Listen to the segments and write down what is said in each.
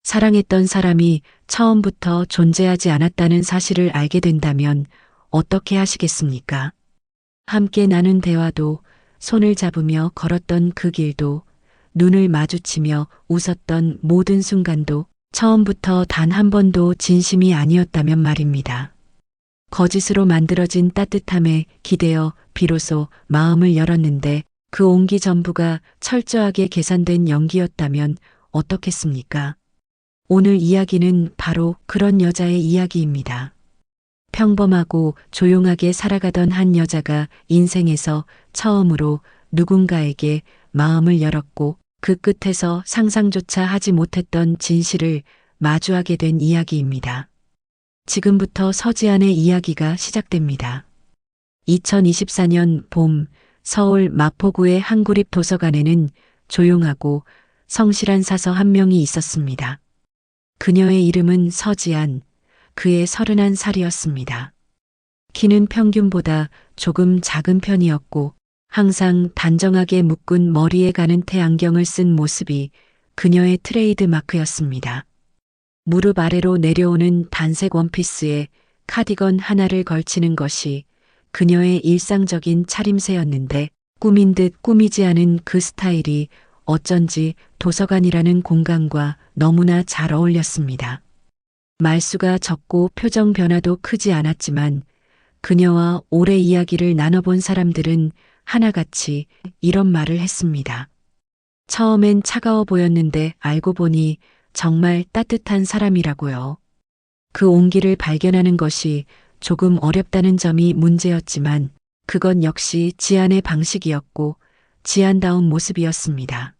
사랑했던 사람이 처음부터 존재하지 않았다는 사실을 알게 된다면 어떻게 하시겠습니까? 함께 나눈 대화도, 손을 잡으며 걸었던 그 길도, 눈을 마주치며 웃었던 모든 순간도 처음부터 단 한 번도 진심이 아니었다면 말입니다. 거짓으로 만들어진 따뜻함에 기대어 비로소 마음을 열었는데 그 온기 전부가 철저하게 계산된 연기였다면 어떻겠습니까? 오늘 이야기는 바로 그런 여자의 이야기입니다. 평범하고 조용하게 살아가던 한 여자가 인생에서 처음으로 누군가에게 마음을 열었고 그 끝에서 상상조차 하지 못했던 진실을 마주하게 된 이야기입니다. 지금부터 서지안의 이야기가 시작됩니다. 2024년 봄 서울 마포구의 한 구립 도서관에는 조용하고 성실한 사서 한 명이 있었습니다. 그녀의 이름은 서지안, 그의 31살이었습니다. 키는 평균보다 조금 작은 편이었고 항상 단정하게 묶은 머리에 가는 태안경을 쓴 모습이 그녀의 트레이드 마크였습니다. 무릎 아래로 내려오는 단색 원피스에 카디건 하나를 걸치는 것이 그녀의 일상적인 차림새였는데 꾸민 듯 꾸미지 않은 그 스타일이 어쩐지 도서관이라는 공간과 너무나 잘 어울렸습니다. 말수가 적고 표정 변화도 크지 않았지만 그녀와 오래 이야기를 나눠본 사람들은 하나같이 이런 말을 했습니다. 처음엔 차가워 보였는데 알고 보니 정말 따뜻한 사람이라고요. 그 온기를 발견하는 것이 조금 어렵다는 점이 문제였지만 그건 역시 지안의 방식이었고 지안다운 모습이었습니다.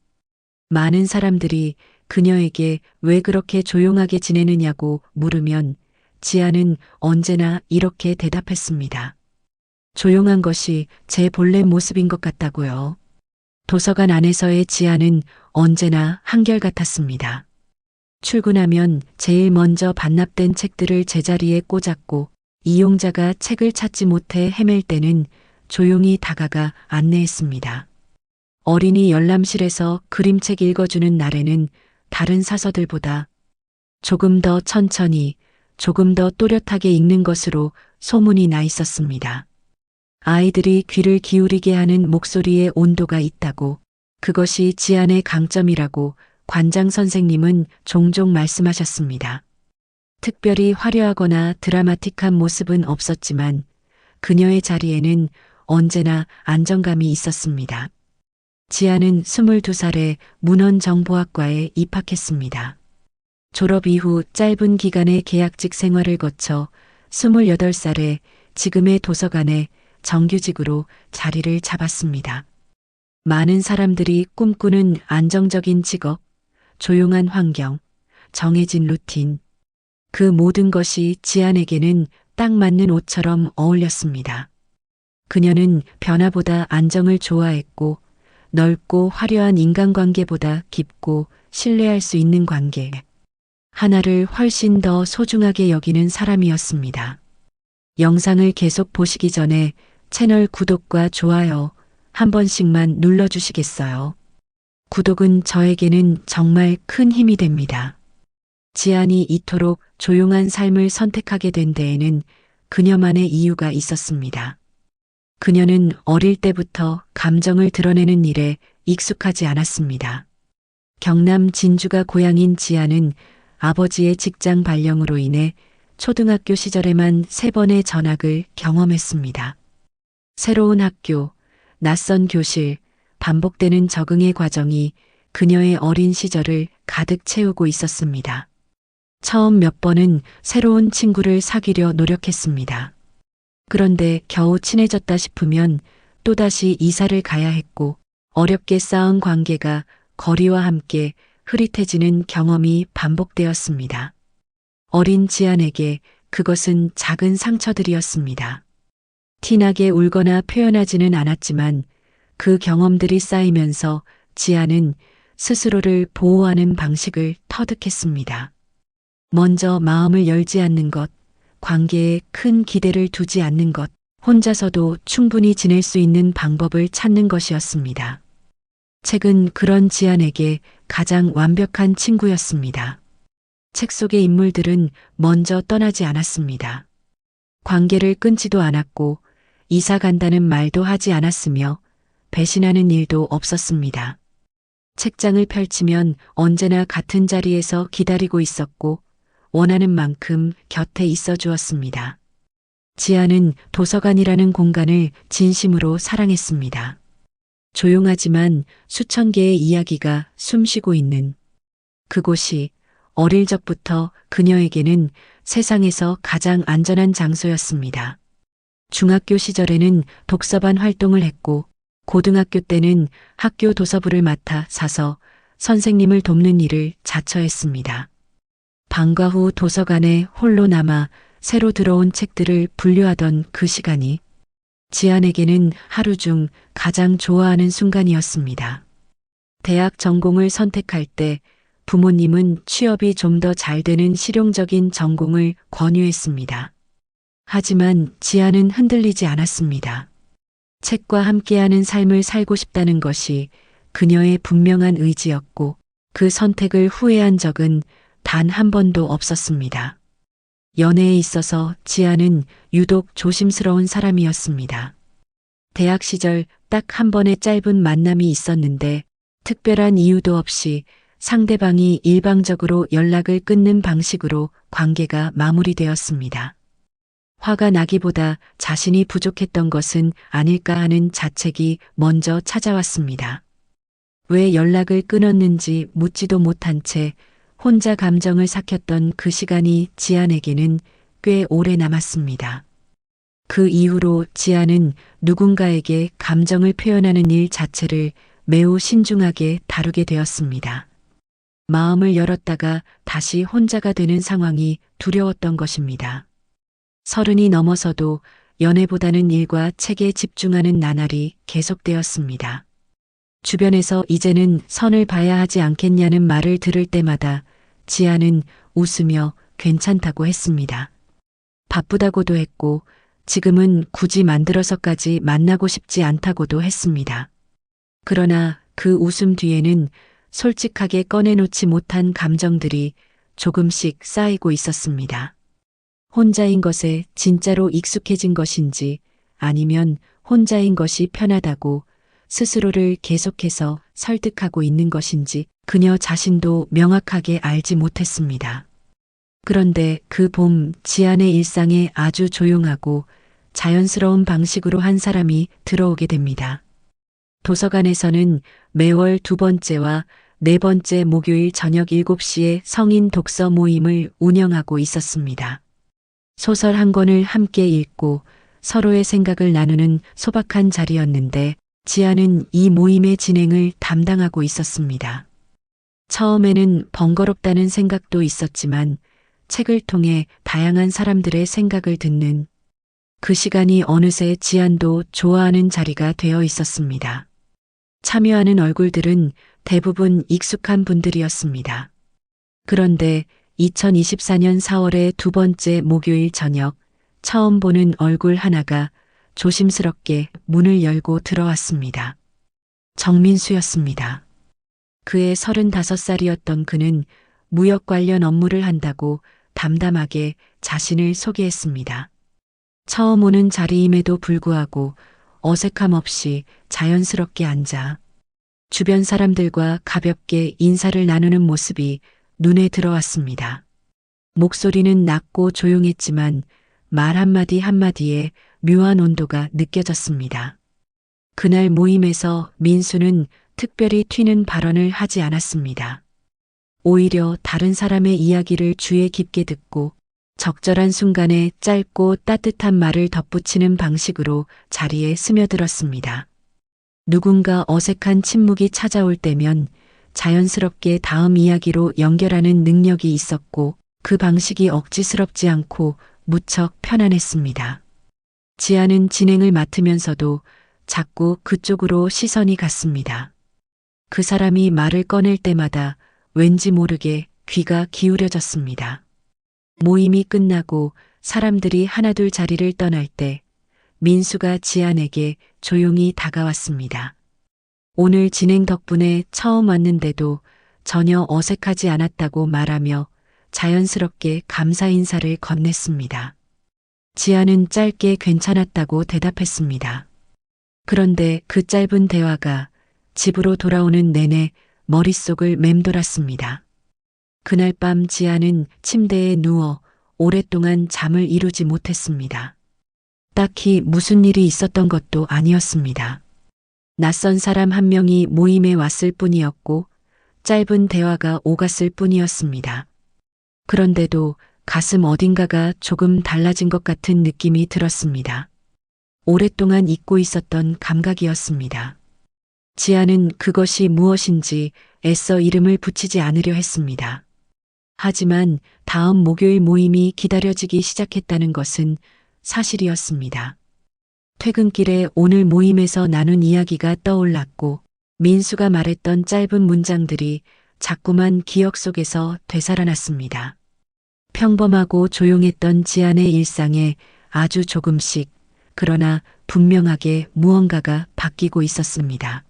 많은 사람들이 그녀에게 왜 그렇게 조용하게 지내느냐고 물으면 지안은 언제나 이렇게 대답했습니다. 조용한 것이 제 본래 모습인 것 같다고요. 도서관 안에서의 지안은 언제나 한결같았습니다. 출근하면 제일 먼저 반납된 책들을 제자리에 꽂았고 이용자가 책을 찾지 못해 헤맬 때는 조용히 다가가 안내했습니다. 어린이 열람실에서 그림책 읽어주는 날에는 다른 사서들보다 조금 더 천천히, 조금 더 또렷하게 읽는 것으로 소문이 나 있었습니다. 아이들이 귀를 기울이게 하는 목소리에 온도가 있다고, 그것이 지안의 강점이라고 관장 선생님은 종종 말씀하셨습니다. 특별히 화려하거나 드라마틱한 모습은 없었지만 그녀의 자리에는 언제나 안정감이 있었습니다. 지안은 22살에 문헌정보학과에 입학했습니다. 졸업 이후 짧은 기간의 계약직 생활을 거쳐 28살에 지금의 도서관에 정규직으로 자리를 잡았습니다. 많은 사람들이 꿈꾸는 안정적인 직업, 조용한 환경, 정해진 루틴, 그 모든 것이 지안에게는 딱 맞는 옷처럼 어울렸습니다. 그녀는 변화보다 안정을 좋아했고 넓고 화려한 인간관계보다 깊고 신뢰할 수 있는 관계, 하나를 훨씬 더 소중하게 여기는 사람이었습니다. 영상을 계속 보시기 전에 채널 구독과 좋아요 한 번씩만 눌러주시겠어요? 구독은 저에게는 정말 큰 힘이 됩니다. 지안이 이토록 조용한 삶을 선택하게 된 데에는 그녀만의 이유가 있었습니다. 그녀는 어릴 때부터 감정을 드러내는 일에 익숙하지 않았습니다. 경남 진주가 고향인 지안은 아버지의 직장 발령으로 인해 초등학교 시절에만 3번의 전학을 경험했습니다. 새로운 학교, 낯선 교실, 반복되는 적응의 과정이 그녀의 어린 시절을 가득 채우고 있었습니다. 처음 몇 번은 새로운 친구를 사귀려 노력했습니다. 그런데 겨우 친해졌다 싶으면 또다시 이사를 가야 했고 어렵게 쌓은 관계가 거리와 함께 흐릿해지는 경험이 반복되었습니다. 어린 지안에게 그것은 작은 상처들이었습니다. 티나게 울거나 표현하지는 않았지만 그 경험들이 쌓이면서 지안은 스스로를 보호하는 방식을 터득했습니다. 먼저 마음을 열지 않는 것, 관계에 큰 기대를 두지 않는 것, 혼자서도 충분히 지낼 수 있는 방법을 찾는 것이었습니다. 책은 그런 지안에게 가장 완벽한 친구였습니다. 책 속의 인물들은 먼저 떠나지 않았습니다. 관계를 끊지도 않았고 이사 간다는 말도 하지 않았으며 배신하는 일도 없었습니다. 책장을 펼치면 언제나 같은 자리에서 기다리고 있었고 원하는 만큼 곁에 있어 주었습니다. 지아는 도서관이라는 공간을 진심으로 사랑했습니다. 조용하지만 수천 개의 이야기가 숨쉬고 있는 그곳이 어릴 적부터 그녀에게는 세상에서 가장 안전한 장소였습니다. 중학교 시절에는 독서반 활동을 했고 고등학교 때는 학교 도서부를 맡아 사서 선생님을 돕는 일을 자처했습니다. 방과 후 도서관에 홀로 남아 새로 들어온 책들을 분류하던 그 시간이 지안에게는 하루 중 가장 좋아하는 순간이었습니다. 대학 전공을 선택할 때 부모님은 취업이 좀 더 잘 되는 실용적인 전공을 권유했습니다. 하지만 지안은 흔들리지 않았습니다. 책과 함께하는 삶을 살고 싶다는 것이 그녀의 분명한 의지였고 그 선택을 후회한 적은 단 한 번도 없었습니다. 연애에 있어서 지아는 유독 조심스러운 사람이었습니다. 대학 시절 딱 한 번의 짧은 만남이 있었는데 특별한 이유도 없이 상대방이 일방적으로 연락을 끊는 방식으로 관계가 마무리되었습니다. 화가 나기보다 자신이 부족했던 것은 아닐까 하는 자책이 먼저 찾아왔습니다. 왜 연락을 끊었는지 묻지도 못한 채 혼자 감정을 삭혔던 그 시간이 지안에게는 꽤 오래 남았습니다. 그 이후로 지안은 누군가에게 감정을 표현하는 일 자체를 매우 신중하게 다루게 되었습니다. 마음을 열었다가 다시 혼자가 되는 상황이 두려웠던 것입니다. 30이 넘어서도 연애보다는 일과 책에 집중하는 나날이 계속되었습니다. 주변에서 이제는 선을 봐야 하지 않겠냐는 말을 들을 때마다 지아는 웃으며 괜찮다고 했습니다. 바쁘다고도 했고 지금은 굳이 만들어서까지 만나고 싶지 않다고도 했습니다. 그러나 그 웃음 뒤에는 솔직하게 꺼내놓지 못한 감정들이 조금씩 쌓이고 있었습니다. 혼자인 것에 진짜로 익숙해진 것인지 아니면 혼자인 것이 편하다고 스스로를 계속해서 설득하고 있는 것인지 그녀 자신도 명확하게 알지 못했습니다. 그런데 그 봄 지안의 일상에 아주 조용하고 자연스러운 방식으로 한 사람이 들어오게 됩니다. 도서관에서는 매월 2번째와 4번째 목요일 저녁 7시에 성인 독서 모임을 운영하고 있었습니다. 소설 한 권을 함께 읽고 서로의 생각을 나누는 소박한 자리였는데 지아는 이 모임의 진행을 담당하고 있었습니다. 처음에는 번거롭다는 생각도 있었지만 책을 통해 다양한 사람들의 생각을 듣는 그 시간이 어느새 지안도 좋아하는 자리가 되어 있었습니다. 참여하는 얼굴들은 대부분 익숙한 분들이었습니다. 그런데 2024년 4월의 2번째 목요일 저녁 처음 보는 얼굴 하나가 조심스럽게 문을 열고 들어왔습니다. 정민수였습니다. 그의 35살이었던 그는 무역 관련 업무를 한다고 담담하게 자신을 소개했습니다. 처음 오는 자리임에도 불구하고 어색함 없이 자연스럽게 앉아 주변 사람들과 가볍게 인사를 나누는 모습이 눈에 들어왔습니다. 목소리는 낮고 조용했지만 말 한마디 한마디에 묘한 온도가 느껴졌습니다. 그날 모임에서 민수는 특별히 튀는 발언을 하지 않았습니다. 오히려 다른 사람의 이야기를 주의 깊게 듣고 적절한 순간에 짧고 따뜻한 말을 덧붙이는 방식으로 자리에 스며들었습니다. 누군가 어색한 침묵이 찾아올 때면 자연스럽게 다음 이야기로 연결하는 능력이 있었고 그 방식이 억지스럽지 않고 무척 편안했습니다. 지아는 진행을 맡으면서도 자꾸 그쪽으로 시선이 갔습니다. 그 사람이 말을 꺼낼 때마다 왠지 모르게 귀가 기울여졌습니다. 모임이 끝나고 사람들이 하나둘 자리를 떠날 때 민수가 지안에게 조용히 다가왔습니다. 오늘 진행 덕분에 처음 왔는데도 전혀 어색하지 않았다고 말하며 자연스럽게 감사 인사를 건넸습니다. 지아는 짧게 괜찮았다고 대답했습니다. 그런데 그 짧은 대화가 집으로 돌아오는 내내 머릿속을 맴돌았습니다. 그날 밤 지아는 침대에 누워 오랫동안 잠을 이루지 못했습니다. 딱히 무슨 일이 있었던 것도 아니었습니다. 낯선 사람 한 명이 모임에 왔을 뿐이었고 짧은 대화가 오갔을 뿐이었습니다. 그런데도 가슴 어딘가가 조금 달라진 것 같은 느낌이 들었습니다. 오랫동안 잊고 있었던 감각이었습니다. 지아는 그것이 무엇인지 애써 이름을 붙이지 않으려 했습니다. 하지만 다음 목요일 모임이 기다려지기 시작했다는 것은 사실이었습니다. 퇴근길에 오늘 모임에서 나눈 이야기가 떠올랐고 민수가 말했던 짧은 문장들이 자꾸만 기억 속에서 되살아났습니다. 평범하고 조용했던 지안의 일상에 아주 조금씩 그러나 분명하게 무언가가 바뀌고 있었습니다.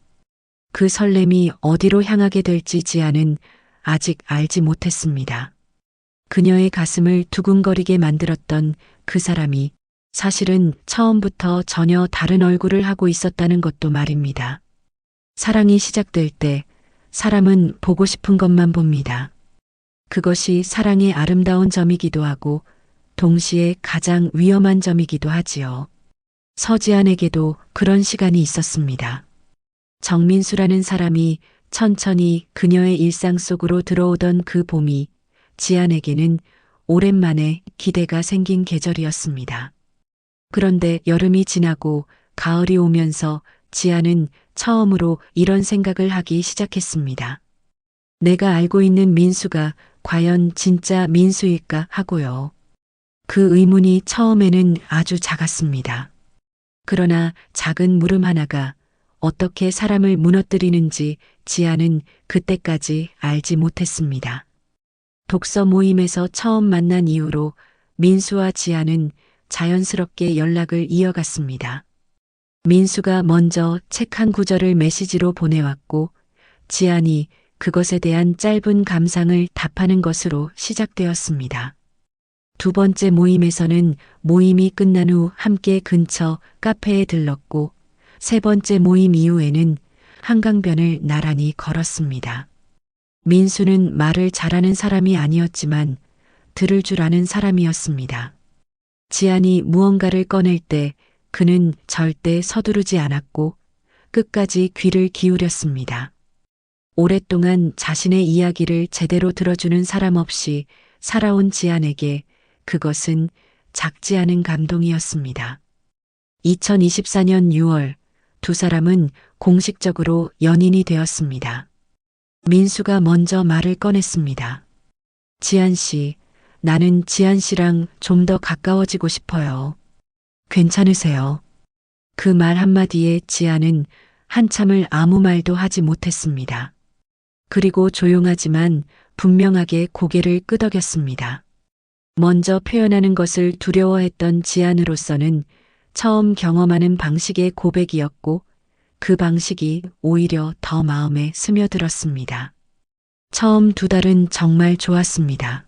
그 설렘이 어디로 향하게 될지 지안은 아직 알지 못했습니다. 그녀의 가슴을 두근거리게 만들었던 그 사람이 사실은 처음부터 전혀 다른 얼굴을 하고 있었다는 것도 말입니다. 사랑이 시작될 때 사람은 보고 싶은 것만 봅니다. 그것이 사랑의 아름다운 점이기도 하고 동시에 가장 위험한 점이기도 하지요. 서지안에게도 그런 시간이 있었습니다. 정민수라는 사람이 천천히 그녀의 일상 속으로 들어오던 그 봄이 지안에게는 오랜만에 기대가 생긴 계절이었습니다. 그런데 여름이 지나고 가을이 오면서 지안은 처음으로 이런 생각을 하기 시작했습니다. 내가 알고 있는 민수가 과연 진짜 민수일까 하고요. 그 의문이 처음에는 아주 작았습니다. 그러나 작은 물음 하나가 어떻게 사람을 무너뜨리는지 지아는 그때까지 알지 못했습니다. 독서 모임에서 처음 만난 이후로 민수와 지아는 자연스럽게 연락을 이어갔습니다. 민수가 먼저 책 한 구절을 메시지로 보내왔고 지안이 그것에 대한 짧은 감상을 답하는 것으로 시작되었습니다. 두 번째 모임에서는 모임이 끝난 후 함께 근처 카페에 들렀고 세 번째 모임 이후에는 한강변을 나란히 걸었습니다. 민수는 말을 잘하는 사람이 아니었지만 들을 줄 아는 사람이었습니다. 지안이 무언가를 꺼낼 때 그는 절대 서두르지 않았고 끝까지 귀를 기울였습니다. 오랫동안 자신의 이야기를 제대로 들어주는 사람 없이 살아온 지안에게 그것은 작지 않은 감동이었습니다. 2024년 6월 두 사람은 공식적으로 연인이 되었습니다. 민수가 먼저 말을 꺼냈습니다. 지안 씨, 나는 지안 씨랑 좀 더 가까워지고 싶어요. 괜찮으세요? 그 말 한마디에 지안은 한참을 아무 말도 하지 못했습니다. 그리고 조용하지만 분명하게 고개를 끄덕였습니다. 먼저 표현하는 것을 두려워했던 지안으로서는 처음 경험하는 방식의 고백이었고 그 방식이 오히려 더 마음에 스며들었습니다. 처음 두 달은 정말 좋았습니다.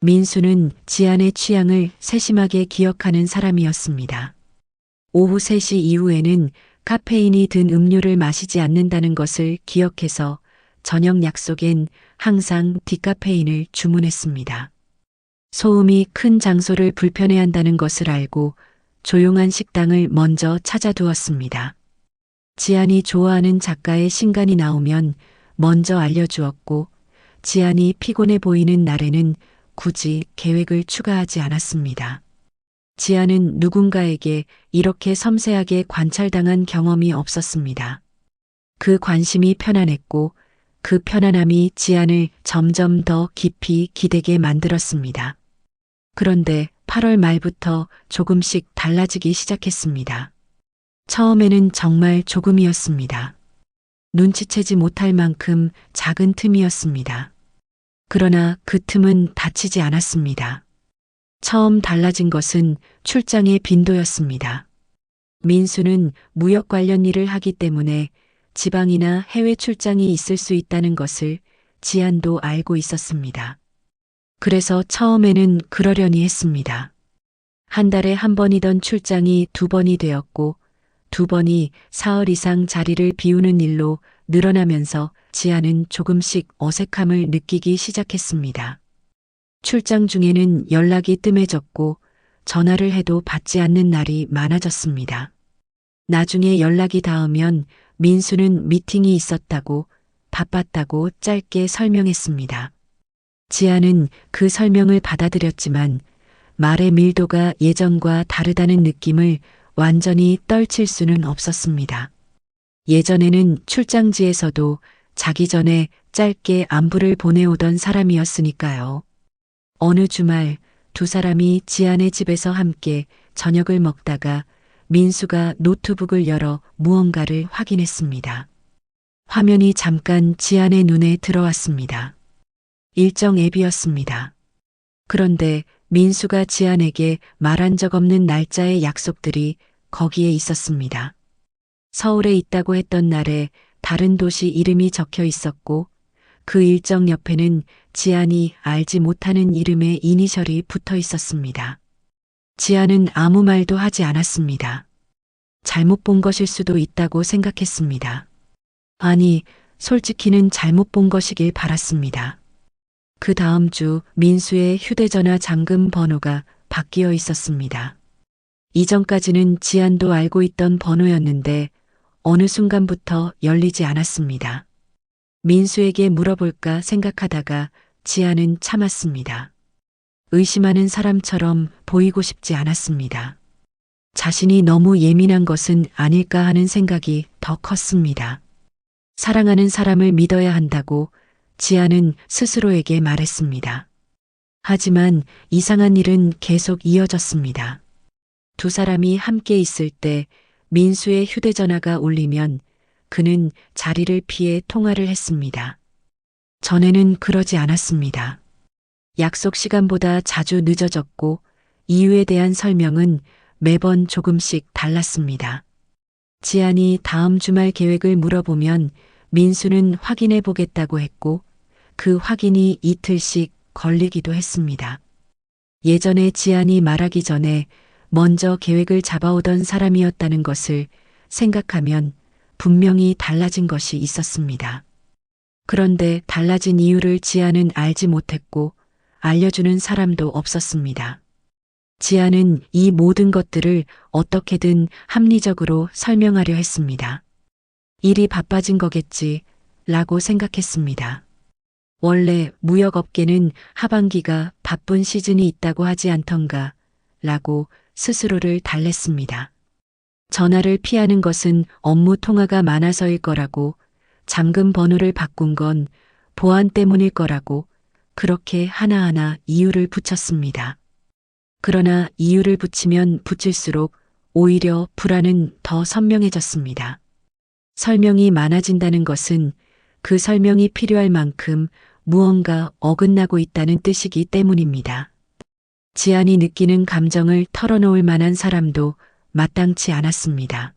민수는 지안의 취향을 세심하게 기억하는 사람이었습니다. 오후 3시 이후에는 카페인이 든 음료를 마시지 않는다는 것을 기억해서 저녁 약속엔 항상 디카페인을 주문했습니다. 소음이 큰 장소를 불편해한다는 것을 알고 조용한 식당을 먼저 찾아두었습니다. 지안이 좋아하는 작가의 신간이 나오면 먼저 알려주었고 지안이 피곤해 보이는 날에는 굳이 계획을 추가하지 않았습니다. 지안은 누군가에게 이렇게 섬세하게 관찰당한 경험이 없었습니다. 그 관심이 편안했고 그 편안함이 지안을 점점 더 깊이 기대게 만들었습니다. 그런데 8월 말부터 조금씩 달라지기 시작했습니다. 처음에는 정말 조금이었습니다. 눈치채지 못할 만큼 작은 틈이었습니다. 그러나 그 틈은 닫히지 않았습니다. 처음 달라진 것은 출장의 빈도였습니다. 민수는 무역 관련 일을 하기 때문에 지방이나 해외 출장이 있을 수 있다는 것을 지안도 알고 있었습니다. 그래서 처음에는 그러려니 했습니다. 한 달에 한 번이던 출장이 두 번이 되었고 두 번이 사흘 이상 자리를 비우는 일로 늘어나면서 지아는 조금씩 어색함을 느끼기 시작했습니다. 출장 중에는 연락이 뜸해졌고 전화를 해도 받지 않는 날이 많아졌습니다. 나중에 연락이 닿으면 민수는 미팅이 있었다고 바빴다고 짧게 설명했습니다. 지아는 그 설명을 받아들였지만 말의 밀도가 예전과 다르다는 느낌을 완전히 떨칠 수는 없었습니다. 예전에는 출장지에서도 자기 전에 짧게 안부를 보내오던 사람이었으니까요. 어느 주말 두 사람이 지안의 집에서 함께 저녁을 먹다가 민수가 노트북을 열어 무언가를 확인했습니다. 화면이 잠깐 지안의 눈에 들어왔습니다. 일정 앱이었습니다. 그런데 민수가 지안에게 말한 적 없는 날짜의 약속들이 거기에 있었습니다. 서울에 있다고 했던 날에 다른 도시 이름이 적혀 있었고 그 일정 옆에는 지안이 알지 못하는 이름의 이니셜이 붙어 있었습니다. 지안은 아무 말도 하지 않았습니다. 잘못 본 것일 수도 있다고 생각했습니다. 아니, 솔직히는 잘못 본 것이길 바랐습니다. 그 다음 주 민수의 휴대전화 잠금 번호가 바뀌어 있었습니다. 이전까지는 지안도 알고 있던 번호였는데 어느 순간부터 열리지 않았습니다. 민수에게 물어볼까 생각하다가 지안은 참았습니다. 의심하는 사람처럼 보이고 싶지 않았습니다. 자신이 너무 예민한 것은 아닐까 하는 생각이 더 컸습니다. 사랑하는 사람을 믿어야 한다고 지아는 스스로에게 말했습니다. 하지만 이상한 일은 계속 이어졌습니다. 두 사람이 함께 있을 때 민수의 휴대전화가 울리면 그는 자리를 피해 통화를 했습니다. 전에는 그러지 않았습니다. 약속 시간보다 자주 늦어졌고 이유에 대한 설명은 매번 조금씩 달랐습니다. 지안이 다음 주말 계획을 물어보면 민수는 확인해 보겠다고 했고 그 확인이 이틀씩 걸리기도 했습니다. 예전에 지안이 말하기 전에 먼저 계획을 잡아오던 사람이었다는 것을 생각하면 분명히 달라진 것이 있었습니다. 그런데 달라진 이유를 지아는 알지 못했고 알려주는 사람도 없었습니다. 지아는 이 모든 것들을 어떻게든 합리적으로 설명하려 했습니다. 일이 바빠진 거겠지 라고 생각했습니다. 원래 무역업계는 하반기가 바쁜 시즌이 있다고 하지 않던가 라고 스스로를 달랬습니다. 전화를 피하는 것은 업무 통화가 많아서일 거라고, 잠금 번호를 바꾼 건 보안 때문일 거라고 그렇게 하나하나 이유를 붙였습니다. 그러나 이유를 붙이면 붙일수록 오히려 불안은 더 선명해졌습니다. 설명이 많아진다는 것은 그 설명이 필요할 만큼 무언가 어긋나고 있다는 뜻이기 때문입니다. 지안이 느끼는 감정을 털어놓을 만한 사람도 마땅치 않았습니다.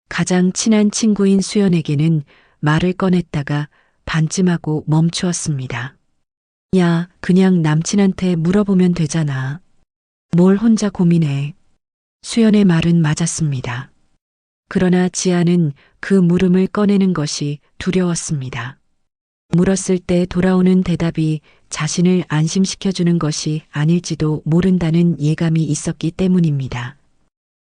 가장 친한 친구인 수연에게는 말을 꺼냈다가 반쯤하고 멈추었습니다. 야, 그냥 남친한테 물어보면 되잖아. 뭘 혼자 고민해. 수연의 말은 맞았습니다. 그러나 지아는 그 물음을 꺼내는 것이 두려웠습니다. 물었을 때 돌아오는 대답이 자신을 안심시켜주는 것이 아닐지도 모른다는 예감이 있었기 때문입니다.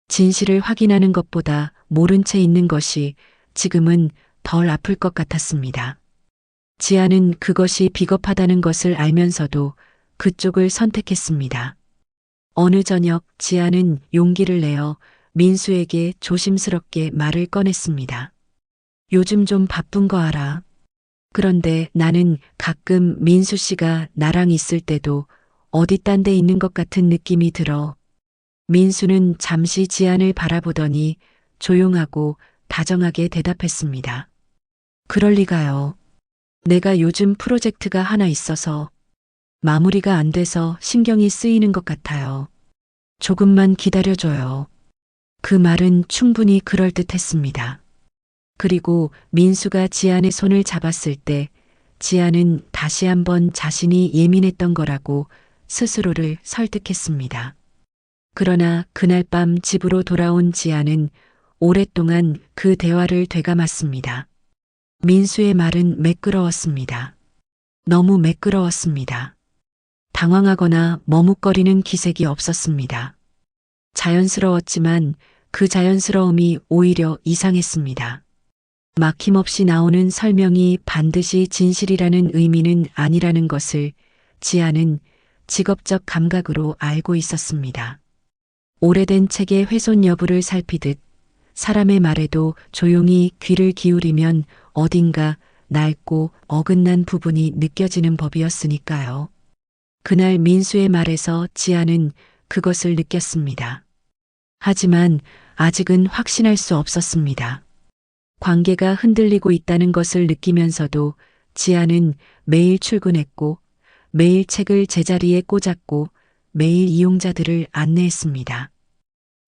진실을 확인하는 것보다 모른 채 있는 것이 지금은 덜 아플 것 같았습니다. 지아는 그것이 비겁하다는 것을 알면서도 그쪽을 선택했습니다. 어느 저녁 지아는 용기를 내어 민수에게 조심스럽게 말을 꺼냈습니다. 요즘 좀 바쁜 거 알아. 그런데 나는 가끔 민수 씨가 나랑 있을 때도 어디 딴 데 있는 것 같은 느낌이 들어. 민수는 잠시 지안을 바라보더니 조용하고 다정하게 대답했습니다. 그럴 리가요. 내가 요즘 프로젝트가 하나 있어서 마무리가 안 돼서 신경이 쓰이는 것 같아요. 조금만 기다려줘요. 그 말은 충분히 그럴듯했습니다. 그리고 민수가 지안의 손을 잡았을 때 지아는 다시 한번 자신이 예민했던 거라고 스스로를 설득했습니다. 그러나 그날 밤 집으로 돌아온 지아는 오랫동안 그 대화를 되감았습니다. 민수의 말은 매끄러웠습니다. 너무 매끄러웠습니다. 당황하거나 머뭇거리는 기색이 없었습니다. 자연스러웠지만 그 자연스러움이 오히려 이상했습니다. 막힘없이 나오는 설명이 반드시 진실이라는 의미는 아니라는 것을 지아는 직업적 감각으로 알고 있었습니다. 오래된 책의 훼손 여부를 살피듯 사람의 말에도 조용히 귀를 기울이면 어딘가 낡고 어긋난 부분이 느껴지는 법이었으니까요. 그날 민수의 말에서 지아는 그것을 느꼈습니다. 하지만 아직은 확신할 수 없었습니다. 관계가 흔들리고 있다는 것을 느끼면서도 지아는 매일 출근했고 매일 책을 제자리에 꽂았고 매일 이용자들을 안내했습니다.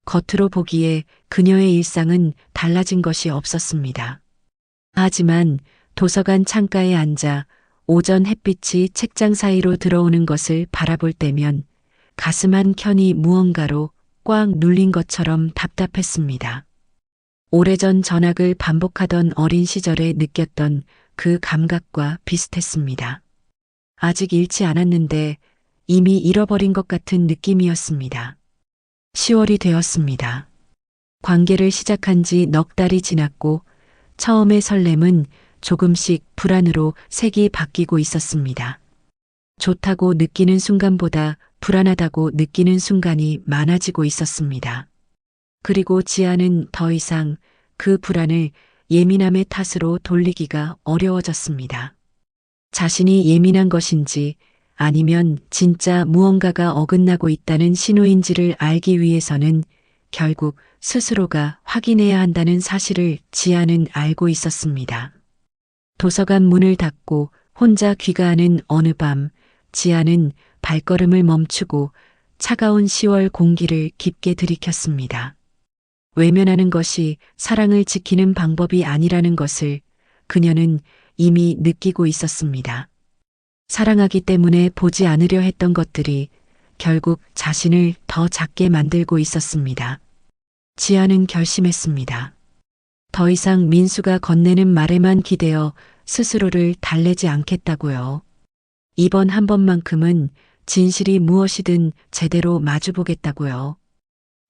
겉으로 보기에 그녀의 일상은 달라진 것이 없었습니다. 하지만 도서관 창가에 앉아 오전 햇빛이 책장 사이로 들어오는 것을 바라볼 때면 가슴 한 켠이 무언가로 꽉 눌린 것처럼 답답했습니다. 오래전 전학을 반복하던 어린 시절에 느꼈던 그 감각과 비슷했습니다. 아직 잃지 않았는데 이미 잃어버린 것 같은 느낌이었습니다. 10월이 되었습니다. 관계를 시작한 지 넉 달이 지났고 처음의 설렘은 조금씩 불안으로 색이 바뀌고 있었습니다. 좋다고 느끼는 순간보다 불안하다고 느끼는 순간이 많아지고 있었습니다. 그리고 지아는 더 이상 그 불안을 예민함의 탓으로 돌리기가 어려워졌습니다. 자신이 예민한 것인지 아니면 진짜 무언가가 어긋나고 있다는 신호인지를 알기 위해서는 결국 스스로가 확인해야 한다는 사실을 지아는 알고 있었습니다. 도서관 문을 닫고 혼자 귀가하는 어느 밤, 지아는 발걸음을 멈추고 차가운 10월 공기를 깊게 들이켰습니다. 외면하는 것이 사랑을 지키는 방법이 아니라는 것을 그녀는 이미 느끼고 있었습니다. 사랑하기 때문에 보지 않으려 했던 것들이 결국 자신을 더 작게 만들고 있었습니다. 지아는 결심했습니다. 더 이상 민수가 건네는 말에만 기대어 스스로를 달래지 않겠다고요. 이번 한 번만큼은 진실이 무엇이든 제대로 마주보겠다고요.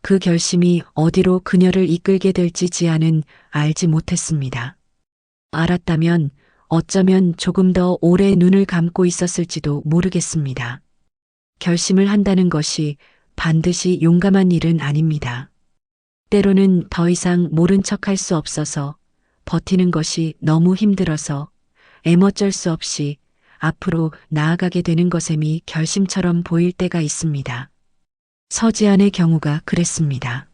그 결심이 어디로 그녀를 이끌게 될지 지아는 알지 못했습니다. 알았다면 어쩌면 조금 더 오래 눈을 감고 있었을지도 모르겠습니다. 결심을 한다는 것이 반드시 용감한 일은 아닙니다. 때로는 더 이상 모른 척할 수 없어서 버티는 것이 너무 힘들어서 애머쩔 수 없이 앞으로 나아가게 되는 것셈이 결심처럼 보일 때가 있습니다. 서지안의 경우가 그랬습니다.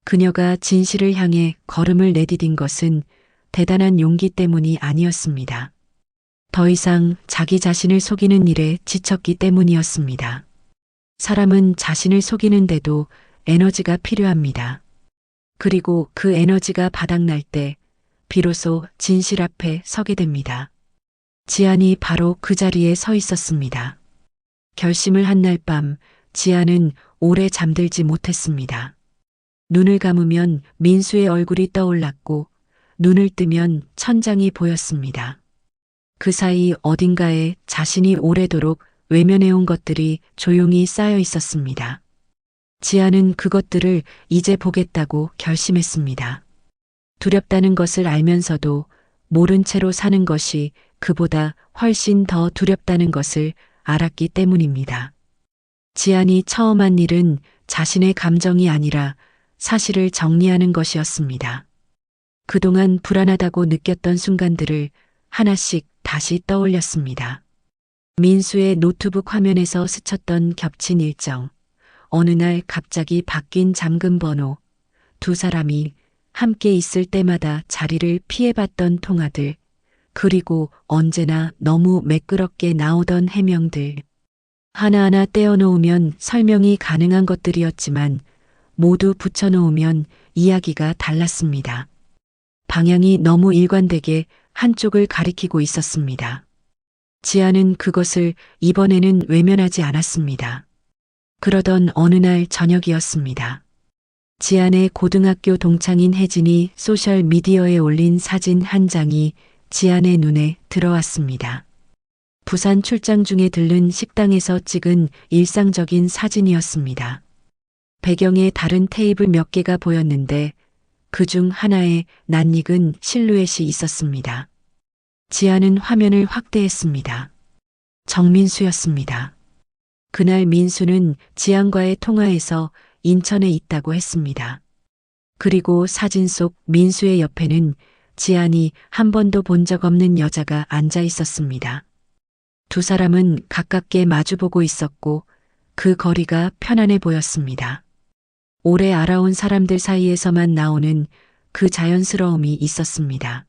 그녀가 진실을 향해 걸음을 내디딘 것은 대단한 용기 때문이 아니었습니다. 더 이상 자기 자신을 속이는 일에 지쳤기 때문이었습니다. 사람은 자신을 속이는데도 에너지가 필요합니다. 그리고 그 에너지가 바닥날 때 비로소 진실 앞에 서게 됩니다. 지안이 바로 그 자리에 서 있었습니다. 결심을 한 날 밤 지안은 오래 잠들지 못했습니다. 눈을 감으면 민수의 얼굴이 떠올랐고 눈을 뜨면 천장이 보였습니다. 그 사이 어딘가에 자신이 오래도록 외면해온 것들이 조용히 쌓여 있었습니다. 지아는 그것들을 이제 보겠다고 결심했습니다. 두렵다는 것을 알면서도 모른 채로 사는 것이 그보다 훨씬 더 두렵다는 것을 알았기 때문입니다. 지안이 처음 한 일은 자신의 감정이 아니라 사실을 정리하는 것이었습니다. 그동안 불안하다고 느꼈던 순간들을 하나씩 다시 떠올렸습니다. 민수의 노트북 화면에서 스쳤던 겹친 일정, 어느 날 갑자기 바뀐 잠금 번호, 두 사람이 함께 있을 때마다 자리를 피해봤던 통화들, 그리고 언제나 너무 매끄럽게 나오던 해명들. 하나하나 떼어놓으면 설명이 가능한 것들이었지만 모두 붙여놓으면 이야기가 달랐습니다. 방향이 너무 일관되게 한쪽을 가리키고 있었습니다. 지아는 그것을 이번에는 외면하지 않았습니다. 그러던 어느 날 저녁이었습니다. 지안의 고등학교 동창인 혜진이 소셜미디어에 올린 사진 한 장이 지안의 눈에 들어왔습니다. 부산 출장 중에 들른 식당에서 찍은 일상적인 사진이었습니다. 배경에 다른 테이블 몇 개가 보였는데 그중 하나에 낯익은 실루엣이 있었습니다. 지아는 화면을 확대했습니다. 정민수였습니다. 그날 민수는 지안과의 통화에서 인천에 있다고 했습니다. 그리고 사진 속 민수의 옆에는 지안이 한 번도 본 적 없는 여자가 앉아 있었습니다. 두 사람은 가깝게 마주보고 있었고 그 거리가 편안해 보였습니다. 오래 알아온 사람들 사이에서만 나오는 그 자연스러움이 있었습니다.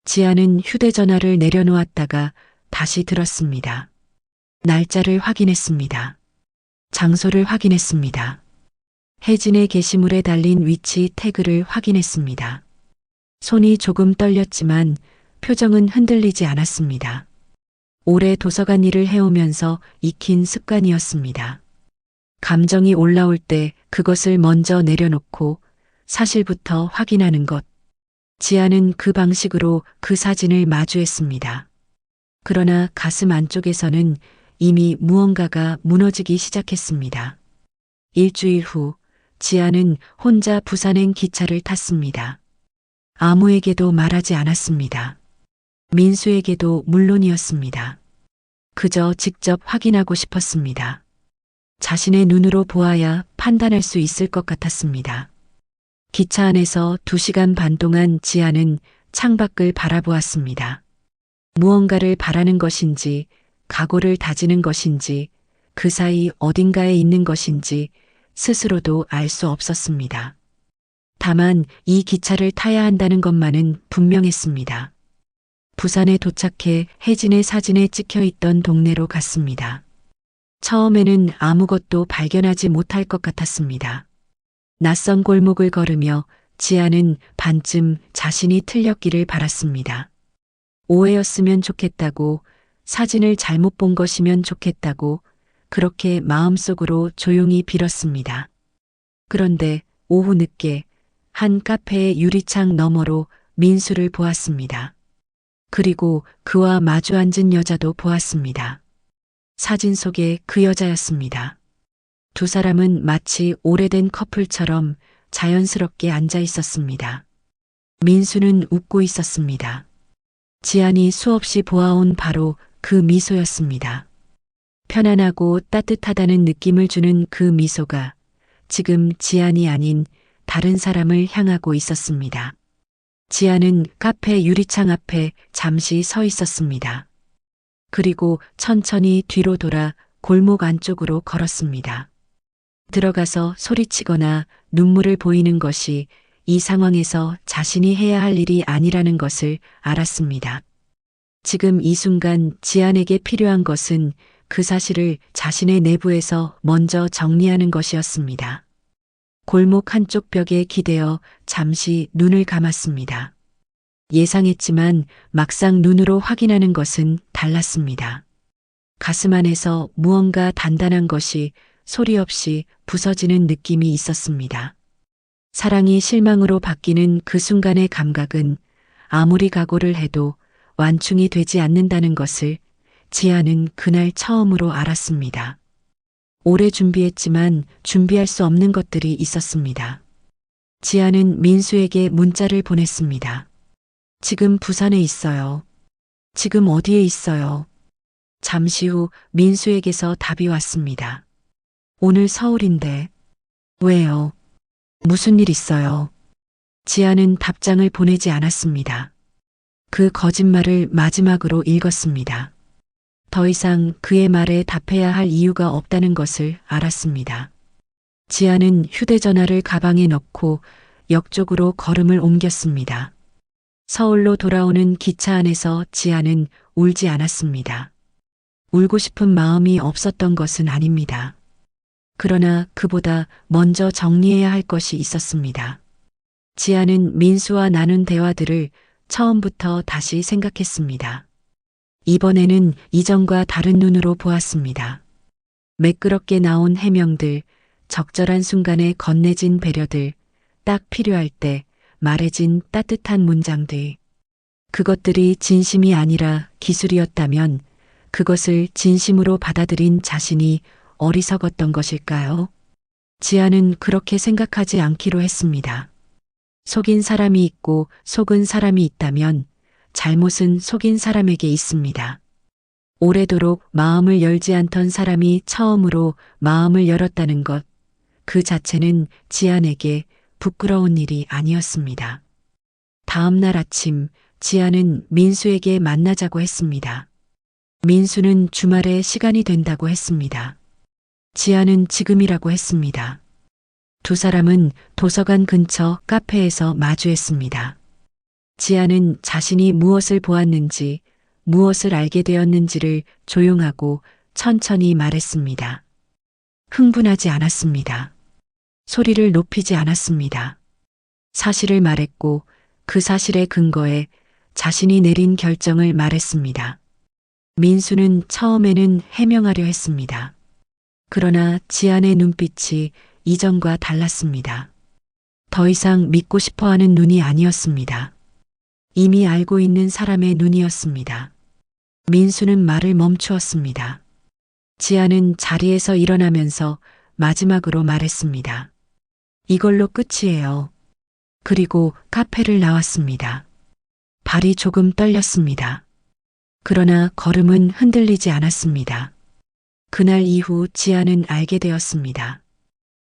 지아는 휴대전화를 내려놓았다가 다시 들었습니다. 날짜를 확인했습니다. 장소를 확인했습니다. 혜진의 게시물에 달린 위치 태그를 확인했습니다. 손이 조금 떨렸지만 표정은 흔들리지 않았습니다. 오래 도서관 일을 해오면서 익힌 습관이었습니다. 감정이 올라올 때 그것을 먼저 내려놓고 사실부터 확인하는 것. 지아는 그 방식으로 그 사진을 마주했습니다. 그러나 가슴 안쪽에서는 이미 무언가가 무너지기 시작했습니다. 일주일 후 지아는 혼자 부산행 기차를 탔습니다. 아무에게도 말하지 않았습니다. 민수에게도 물론이었습니다. 그저 직접 확인하고 싶었습니다. 자신의 눈으로 보아야 판단할 수 있을 것 같았습니다. 기차 안에서 2시간 반 동안 지아는 창밖을 바라보았습니다. 무언가를 바라는 것인지, 각오를 다지는 것인지, 그 사이 어딘가에 있는 것인지 스스로도 알 수 없었습니다. 다만 이 기차를 타야 한다는 것만은 분명했습니다. 부산에 도착해 혜진의 사진에 찍혀 있던 동네로 갔습니다. 처음에는 아무것도 발견하지 못할 것 같았습니다. 낯선 골목을 걸으며 지아는 반쯤 자신이 틀렸기를 바랐습니다. 오해였으면 좋겠다고, 사진을 잘못 본 것이면 좋겠다고, 그렇게 마음속으로 조용히 빌었습니다. 그런데 오후 늦게 한 카페의 유리창 너머로 민수를 보았습니다. 그리고 그와 마주 앉은 여자도 보았습니다. 사진 속에 그 여자였습니다. 두 사람은 마치 오래된 커플처럼 자연스럽게 앉아 있었습니다. 민수는 웃고 있었습니다. 지안이 수없이 보아온 바로 그 미소였습니다. 편안하고 따뜻하다는 느낌을 주는 그 미소가 지금 지안이 아닌 다른 사람을 향하고 있었습니다. 지안은 카페 유리창 앞에 잠시 서 있었습니다. 그리고 천천히 뒤로 돌아 골목 안쪽으로 걸었습니다. 들어가서 소리치거나 눈물을 보이는 것이 이 상황에서 자신이 해야 할 일이 아니라는 것을 알았습니다. 지금 이 순간 지안에게 필요한 것은 그 사실을 자신의 내부에서 먼저 정리하는 것이었습니다. 골목 한쪽 벽에 기대어 잠시 눈을 감았습니다. 예상했지만 막상 눈으로 확인하는 것은 달랐습니다. 가슴 안에서 무언가 단단한 것이 소리 없이 부서지는 느낌이 있었습니다. 사랑이 실망으로 바뀌는 그 순간의 감각은 아무리 각오를 해도 완충이 되지 않는다는 것을 지아는 그날 처음으로 알았습니다. 오래 준비했지만 준비할 수 없는 것들이 있었습니다. 지아는 민수에게 문자를 보냈습니다. 지금 부산에 있어요. 지금 어디에 있어요? 잠시 후 민수에게서 답이 왔습니다. 오늘 서울인데. 왜요? 무슨 일 있어요? 지아는 답장을 보내지 않았습니다. 그 거짓말을 마지막으로 읽었습니다. 더 이상 그의 말에 답해야 할 이유가 없다는 것을 알았습니다. 지아는 휴대전화를 가방에 넣고 역 쪽으로 걸음을 옮겼습니다. 서울로 돌아오는 기차 안에서 지아는 울지 않았습니다. 울고 싶은 마음이 없었던 것은 아닙니다. 그러나 그보다 먼저 정리해야 할 것이 있었습니다. 지아는 민수와 나눈 대화들을 처음부터 다시 생각했습니다. 이번에는 이전과 다른 눈으로 보았습니다. 매끄럽게 나온 해명들, 적절한 순간에 건네진 배려들, 딱 필요할 때 말해진 따뜻한 문장들. 그것들이 진심이 아니라 기술이었다면 그것을 진심으로 받아들인 자신이 어리석었던 것일까요? 지아는 그렇게 생각하지 않기로 했습니다. 속인 사람이 있고 속은 사람이 있다면 잘못은 속인 사람에게 있습니다. 오래도록 마음을 열지 않던 사람이 처음으로 마음을 열었다는 것, 그 자체는 지안에게 부끄러운 일이 아니었습니다. 다음 날 아침, 지안은 민수에게 만나자고 했습니다. 민수는 주말에 시간이 된다고 했습니다. 지안은 지금이라고 했습니다. 두 사람은 도서관 근처 카페에서 마주했습니다. 지안은 자신이 무엇을 보았는지, 무엇을 알게 되었는지를 조용하고 천천히 말했습니다. 흥분하지 않았습니다. 소리를 높이지 않았습니다. 사실을 말했고 그 사실의 근거에 자신이 내린 결정을 말했습니다. 민수는 처음에는 해명하려 했습니다. 그러나 지안의 눈빛이 이전과 달랐습니다. 더 이상 믿고 싶어 하는 눈이 아니었습니다. 이미 알고 있는 사람의 눈이었습니다. 민수는 말을 멈추었습니다. 지안은 자리에서 일어나면서 마지막으로 말했습니다. 이걸로 끝이에요. 그리고 카페를 나왔습니다. 발이 조금 떨렸습니다. 그러나 걸음은 흔들리지 않았습니다. 그날 이후 지안은 알게 되었습니다.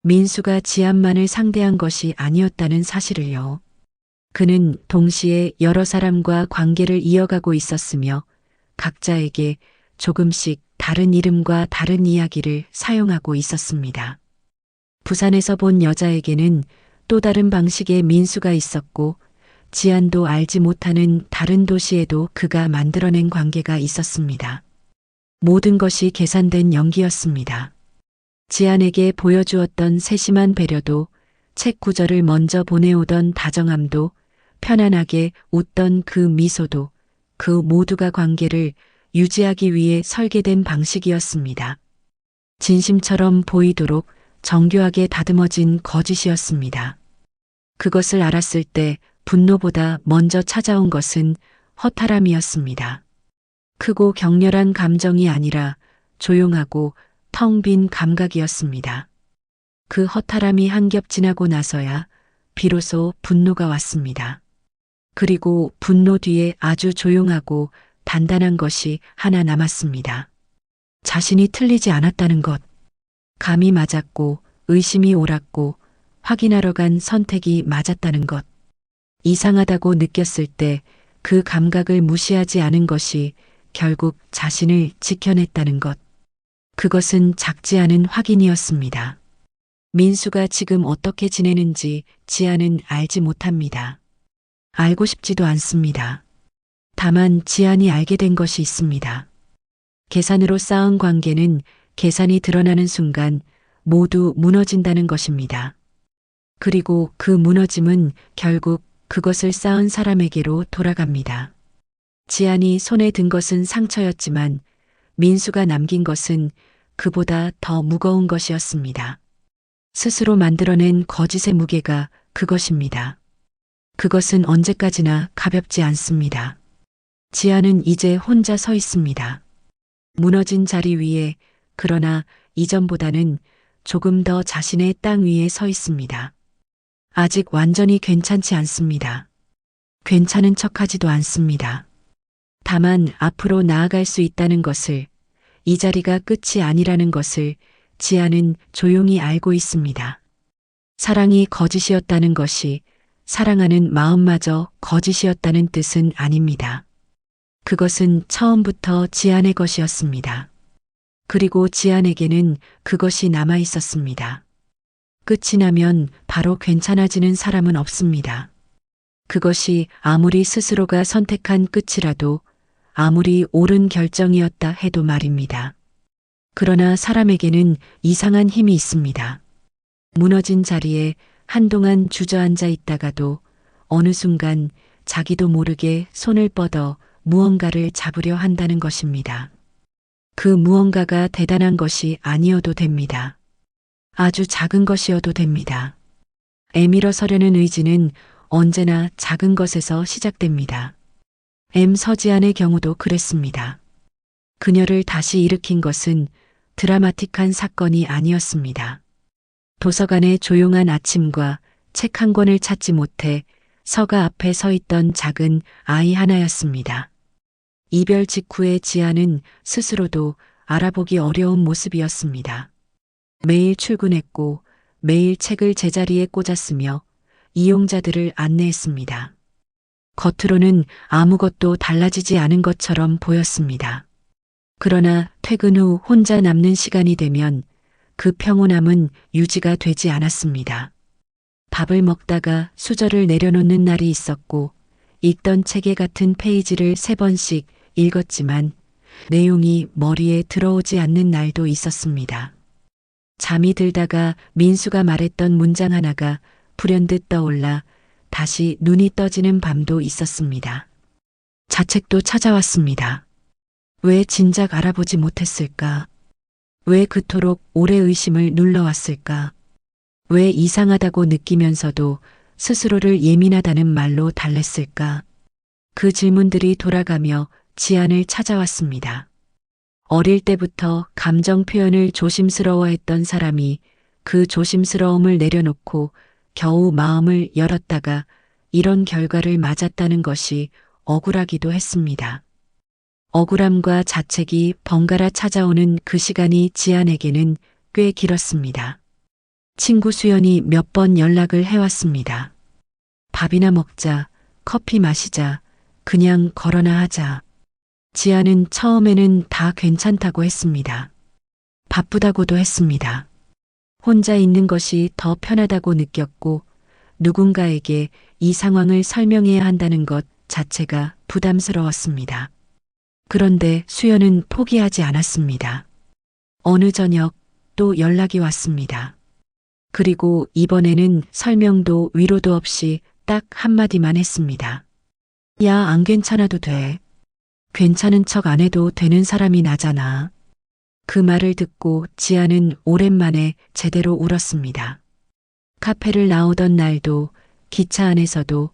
민수가 지안만을 상대한 것이 아니었다는 사실을요. 그는 동시에 여러 사람과 관계를 이어가고 있었으며 각자에게 조금씩 다른 이름과 다른 이야기를 사용하고 있었습니다. 부산에서 본 여자에게는 또 다른 방식의 민수가 있었고 지안도 알지 못하는 다른 도시에도 그가 만들어낸 관계가 있었습니다. 모든 것이 계산된 연기였습니다. 지안에게 보여주었던 세심한 배려도 책 구절을 먼저 보내오던 다정함도 편안하게 웃던 그 미소도 그 모두가 관계를 유지하기 위해 설계된 방식이었습니다. 진심처럼 보이도록 정교하게 다듬어진 거짓이었습니다. 그것을 알았을 때 분노보다 먼저 찾아온 것은 허탈함이었습니다. 크고 격렬한 감정이 아니라 조용하고 텅 빈 감각이었습니다. 그 허탈함이 한 겹 지나고 나서야 비로소 분노가 왔습니다. 그리고 분노 뒤에 아주 조용하고 단단한 것이 하나 남았습니다. 자신이 틀리지 않았다는 것. 감이 맞았고 의심이 옳았고 확인하러 간 선택이 맞았다는 것. 이상하다고 느꼈을 때 그 감각을 무시하지 않은 것이 결국 자신을 지켜냈다는 것. 그것은 작지 않은 확인이었습니다. 민수가 지금 어떻게 지내는지 지안은 알지 못합니다. 알고 싶지도 않습니다. 다만 지안이 알게 된 것이 있습니다. 계산으로 쌓은 관계는 계산이 드러나는 순간 모두 무너진다는 것입니다. 그리고 그 무너짐은 결국 그것을 쌓은 사람에게로 돌아갑니다. 지안이 손에 든 것은 상처였지만 민수가 남긴 것은 그보다 더 무거운 것이었습니다. 스스로 만들어낸 거짓의 무게가 그것입니다. 그것은 언제까지나 가볍지 않습니다. 지안은 이제 혼자 서 있습니다. 무너진 자리 위에, 그러나 이전보다는 조금 더 자신의 땅 위에 서 있습니다. 아직 완전히 괜찮지 않습니다. 괜찮은 척하지도 않습니다. 다만 앞으로 나아갈 수 있다는 것을, 이 자리가 끝이 아니라는 것을 지안은 조용히 알고 있습니다. 사랑이 거짓이었다는 것이 사랑하는 마음마저 거짓이었다는 뜻은 아닙니다. 그것은 처음부터 지안의 것이었습니다. 그리고 지안에게는 그것이 남아 있었습니다. 끝이 나면 바로 괜찮아지는 사람은 없습니다. 그것이 아무리 스스로가 선택한 끝이라도 아무리 옳은 결정이었다 해도 말입니다. 그러나 사람에게는 이상한 힘이 있습니다. 무너진 자리에 한동안 주저앉아 있다가도 어느 순간 자기도 모르게 손을 뻗어 무언가를 잡으려 한다는 것입니다. 그 무언가가 대단한 것이 아니어도 됩니다. 아주 작은 것이어도 됩니다. 일어서려는 의지는 언제나 작은 것에서 시작됩니다. 서지안의 경우도 그랬습니다. 그녀를 다시 일으킨 것은 드라마틱한 사건이 아니었습니다. 도서관의 조용한 아침과 책 한 권을 찾지 못해 서가 앞에 서 있던 작은 아이 하나였습니다. 이별 직후의 지아는 스스로도 알아보기 어려운 모습이었습니다. 매일 출근했고 매일 책을 제자리에 꽂았으며 이용자들을 안내했습니다. 겉으로는 아무것도 달라지지 않은 것처럼 보였습니다. 그러나 퇴근 후 혼자 남는 시간이 되면 그 평온함은 유지가 되지 않았습니다. 밥을 먹다가 수저를 내려놓는 날이 있었고 읽던 책의 같은 페이지를 3번씩 읽었지만 내용이 머리에 들어오지 않는 날도 있었습니다. 잠이 들다가 민수가 말했던 문장 하나가 불현듯 떠올라 다시 눈이 떠지는 밤도 있었습니다. 자책도 찾아왔습니다. 왜 진작 알아보지 못했을까? 왜 그토록 오래 의심을 눌러왔을까? 왜 이상하다고 느끼면서도 스스로를 예민하다는 말로 달랬을까? 그 질문들이 돌아가며 지안을 찾아왔습니다. 어릴 때부터 감정 표현을 조심스러워했던 사람이 그 조심스러움을 내려놓고 겨우 마음을 열었다가 이런 결과를 맞았다는 것이 억울하기도 했습니다. 억울함과 자책이 번갈아 찾아오는 그 시간이 지안에게는 꽤 길었습니다. 친구 수연이 몇 번 연락을 해왔습니다. 밥이나 먹자, 커피 마시자, 그냥 걸어나 하자. 지안은 처음에는 다 괜찮다고 했습니다. 바쁘다고도 했습니다. 혼자 있는 것이 더 편하다고 느꼈고 누군가에게 이 상황을 설명해야 한다는 것 자체가 부담스러웠습니다. 그런데 수연은 포기하지 않았습니다. 어느 저녁 또 연락이 왔습니다. 그리고 이번에는 설명도 위로도 없이 딱 한마디만 했습니다. 야, 안 괜찮아도 돼. 괜찮은 척 안 해도 되는 사람이 나잖아. 그 말을 듣고 지아는 오랜만에 제대로 울었습니다. 카페를 나오던 날도 기차 안에서도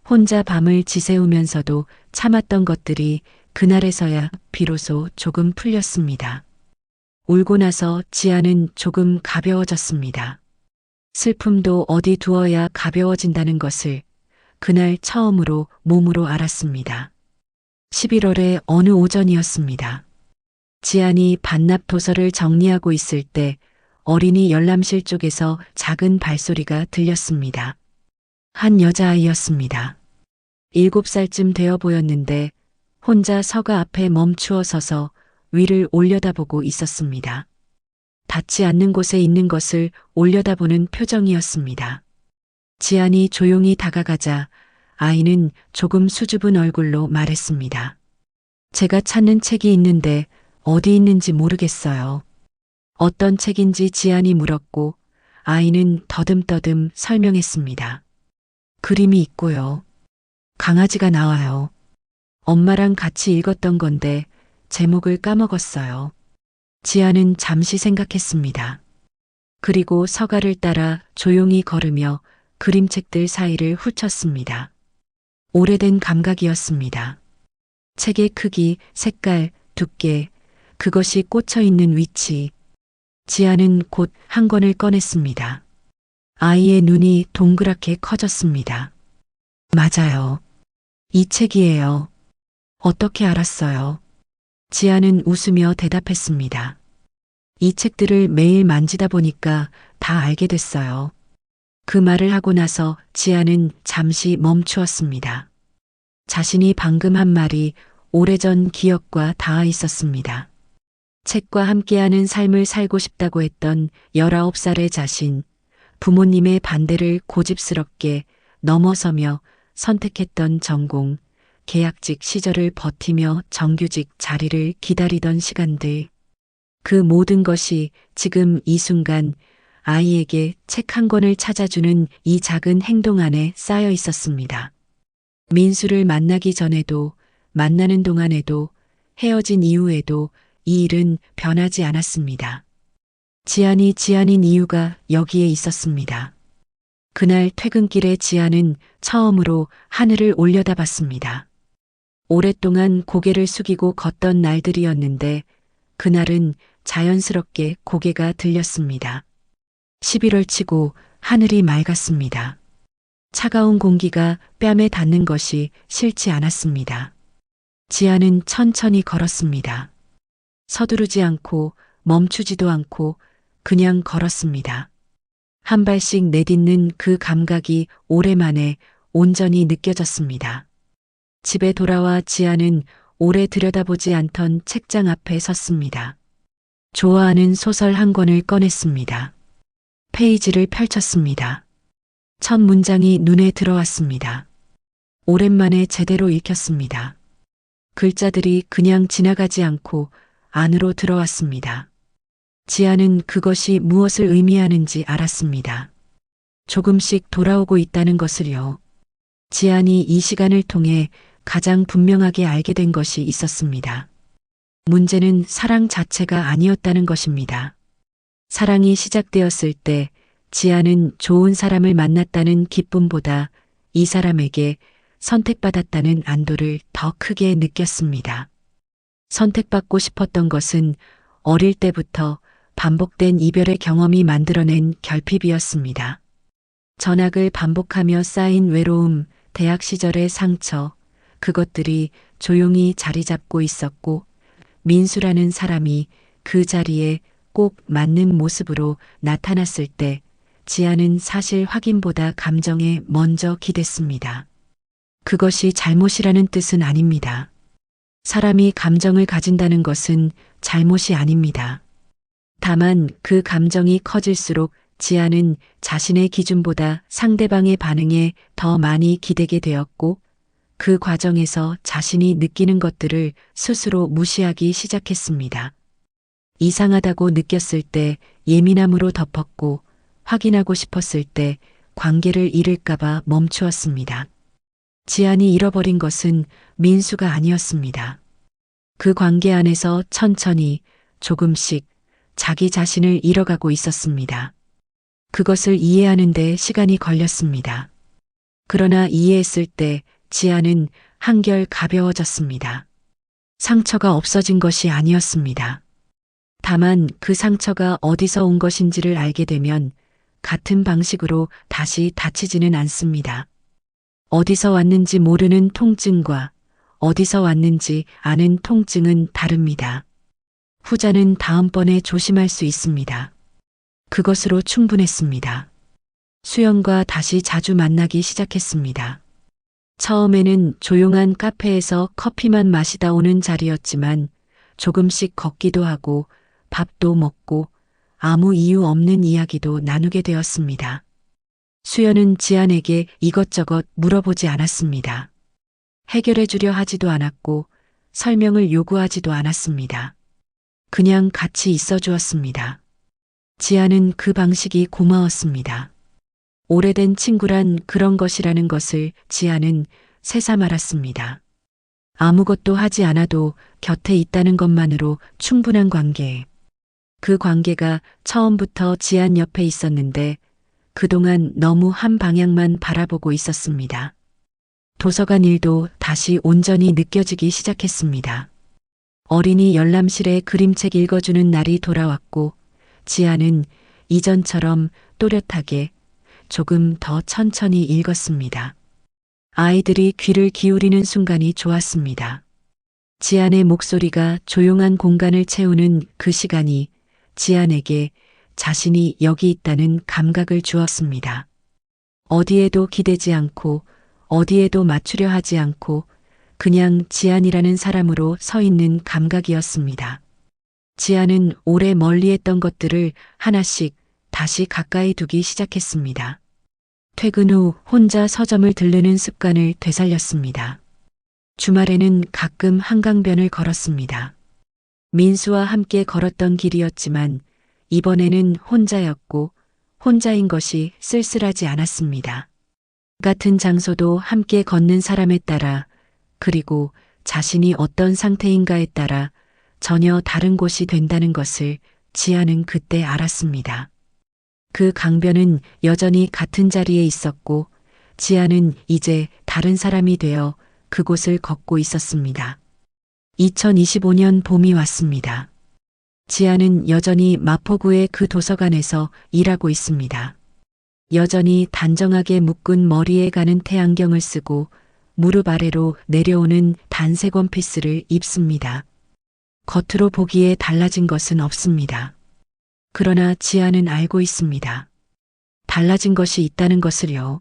혼자 밤을 지새우면서도 참았던 것들이 그날에서야 비로소 조금 풀렸습니다. 울고 나서 지아는 조금 가벼워졌습니다. 슬픔도 어디 두어야 가벼워진다는 것을 그날 처음으로 몸으로 알았습니다. 11월의 어느 오전이었습니다. 지안이 반납 도서를 정리하고 있을 때 어린이 열람실 쪽에서 작은 발소리가 들렸습니다. 한 여자아이였습니다. 7살쯤 되어 보였는데 혼자 서가 앞에 멈추어 서서 위를 올려다보고 있었습니다. 닿지 않는 곳에 있는 것을 올려다보는 표정이었습니다. 지안이 조용히 다가가자 아이는 조금 수줍은 얼굴로 말했습니다. 제가 찾는 책이 있는데 어디 있는지 모르겠어요. 어떤 책인지 지안이 물었고 아이는 더듬더듬 설명했습니다. 그림이 있고요. 강아지가 나와요. 엄마랑 같이 읽었던 건데 제목을 까먹었어요. 지아는 잠시 생각했습니다. 그리고 서가를 따라 조용히 걸으며 그림책들 사이를 훑었습니다. 오래된 감각이었습니다. 책의 크기, 색깔, 두께, 그것이 꽂혀 있는 위치. 지아는 곧 한 권을 꺼냈습니다. 아이의 눈이 동그랗게 커졌습니다. 맞아요. 이 책이에요. 어떻게 알았어요? 지아는 웃으며 대답했습니다. 이 책들을 매일 만지다 보니까 다 알게 됐어요. 그 말을 하고 나서 지아는 잠시 멈추었습니다. 자신이 방금 한 말이 오래전 기억과 닿아 있었습니다. 책과 함께하는 삶을 살고 싶다고 했던 19살의 자신, 부모님의 반대를 고집스럽게 넘어서며 선택했던 전공, 계약직 시절을 버티며 정규직 자리를 기다리던 시간들. 그 모든 것이 지금 이 순간 아이에게 책 한 권을 찾아주는 이 작은 행동 안에 쌓여 있었습니다. 민수를 만나기 전에도 만나는 동안에도 헤어진 이후에도 이 일은 변하지 않았습니다. 지안인 이유가 여기에 있었습니다. 그날 퇴근길에 지안은 처음으로 하늘을 올려다봤습니다. 오랫동안 고개를 숙이고 걷던 날들이었는데 그날은 자연스럽게 고개가 들렸습니다. 11월 치고 하늘이 맑았습니다. 차가운 공기가 뺨에 닿는 것이 싫지 않았습니다. 지안은 천천히 걸었습니다. 서두르지 않고 멈추지도 않고 그냥 걸었습니다. 한 발씩 내딛는 그 감각이 오랜만에 온전히 느껴졌습니다. 집에 돌아와 지안은 오래 들여다보지 않던 책장 앞에 섰습니다. 좋아하는 소설 한 권을 꺼냈습니다. 페이지를 펼쳤습니다. 첫 문장이 눈에 들어왔습니다. 오랜만에 제대로 읽혔습니다. 글자들이 그냥 지나가지 않고 안으로 들어왔습니다. 지안은 그것이 무엇을 의미하는지 알았습니다. 조금씩 돌아오고 있다는 것을요. 지안이 이 시간을 통해 가장 분명하게 알게 된 것이 있었습니다. 문제는 사랑 자체가 아니었다는 것입니다. 사랑이 시작되었을 때 지안은 좋은 사람을 만났다는 기쁨보다 이 사람에게 선택받았다는 안도를 더 크게 느꼈습니다. 선택받고 싶었던 것은 어릴 때부터 반복된 이별의 경험이 만들어낸 결핍이었습니다. 전학을 반복하며 쌓인 외로움, 대학 시절의 상처, 그것들이 조용히 자리 잡고 있었고 민수라는 사람이 그 자리에 꼭 맞는 모습으로 나타났을 때 지안은 사실 확인보다 감정에 먼저 기댔습니다. 그것이 잘못이라는 뜻은 아닙니다. 사람이 감정을 가진다는 것은 잘못이 아닙니다. 다만 그 감정이 커질수록 지안은 자신의 기준보다 상대방의 반응에 더 많이 기대게 되었고 그 과정에서 자신이 느끼는 것들을 스스로 무시하기 시작했습니다. 이상하다고 느꼈을 때 예민함으로 덮었고 확인하고 싶었을 때 관계를 잃을까봐 멈추었습니다. 지안이 잃어버린 것은 민수가 아니었습니다. 그 관계 안에서 천천히 조금씩 자기 자신을 잃어가고 있었습니다. 그것을 이해하는 데 시간이 걸렸습니다. 그러나 이해했을 때 지안은 한결 가벼워졌습니다. 상처가 없어진 것이 아니었습니다. 다만 그 상처가 어디서 온 것인지를 알게 되면 같은 방식으로 다시 다치지는 않습니다. 어디서 왔는지 모르는 통증과 어디서 왔는지 아는 통증은 다릅니다. 후자는 다음번에 조심할 수 있습니다. 그것으로 충분했습니다. 수연과 다시 자주 만나기 시작했습니다. 처음에는 조용한 카페에서 커피만 마시다 오는 자리였지만 조금씩 걷기도 하고 밥도 먹고 아무 이유 없는 이야기도 나누게 되었습니다. 수연은 지안에게 이것저것 물어보지 않았습니다. 해결해 주려 하지도 않았고 설명을 요구하지도 않았습니다. 그냥 같이 있어 주었습니다. 지안은 그 방식이 고마웠습니다. 오래된 친구란 그런 것이라는 것을 지안은 새삼 알았습니다. 아무것도 하지 않아도 곁에 있다는 것만으로 충분한 관계. 그 관계가 처음부터 지안 옆에 있었는데 그동안 너무 한 방향만 바라보고 있었습니다. 도서관 일도 다시 온전히 느껴지기 시작했습니다. 어린이 열람실에 그림책 읽어주는 날이 돌아왔고 지안은 이전처럼 또렷하게 조금 더 천천히 읽었습니다. 아이들이 귀를 기울이는 순간이 좋았습니다. 지안의 목소리가 조용한 공간을 채우는 그 시간이 지안에게 자신이 여기 있다는 감각을 주었습니다. 어디에도 기대지 않고 어디에도 맞추려 하지 않고 그냥 지안이라는 사람으로 서 있는 감각이었습니다. 지안은 오래 멀리했던 것들을 하나씩 다시 가까이 두기 시작했습니다. 퇴근 후 혼자 서점을 들르는 습관을 되살렸습니다. 주말에는 가끔 한강변을 걸었습니다. 민수와 함께 걸었던 길이었지만 이번에는 혼자였고 혼자인 것이 쓸쓸하지 않았습니다. 같은 장소도 함께 걷는 사람에 따라 그리고 자신이 어떤 상태인가에 따라 전혀 다른 곳이 된다는 것을 지아는 그때 알았습니다. 그 강변은 여전히 같은 자리에 있었고 지아는 이제 다른 사람이 되어 그곳을 걷고 있었습니다. 2025년 봄이 왔습니다. 지아는 여전히 마포구의 그 도서관에서 일하고 있습니다. 여전히 단정하게 묶은 머리에 가는 태안경을 쓰고 무릎 아래로 내려오는 단색 원피스를 입습니다. 겉으로 보기에 달라진 것은 없습니다. 그러나 지아는 알고 있습니다. 달라진 것이 있다는 것을요.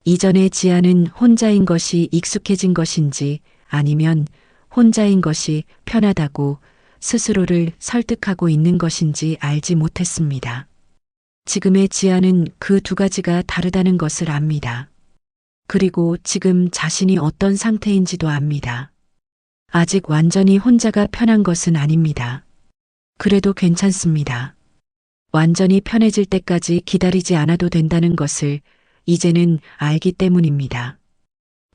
이전에 지아는 혼자인 것이 익숙해진 것인지 아니면 혼자인 것이 편하다고 스스로를 설득하고 있는 것인지 알지 못했습니다. 지금의 지아는 그 두 가지가 다르다는 것을 압니다. 그리고 지금 자신이 어떤 상태인지도 압니다. 아직 완전히 혼자가 편한 것은 아닙니다. 그래도 괜찮습니다. 완전히 편해질 때까지 기다리지 않아도 된다는 것을 이제는 알기 때문입니다.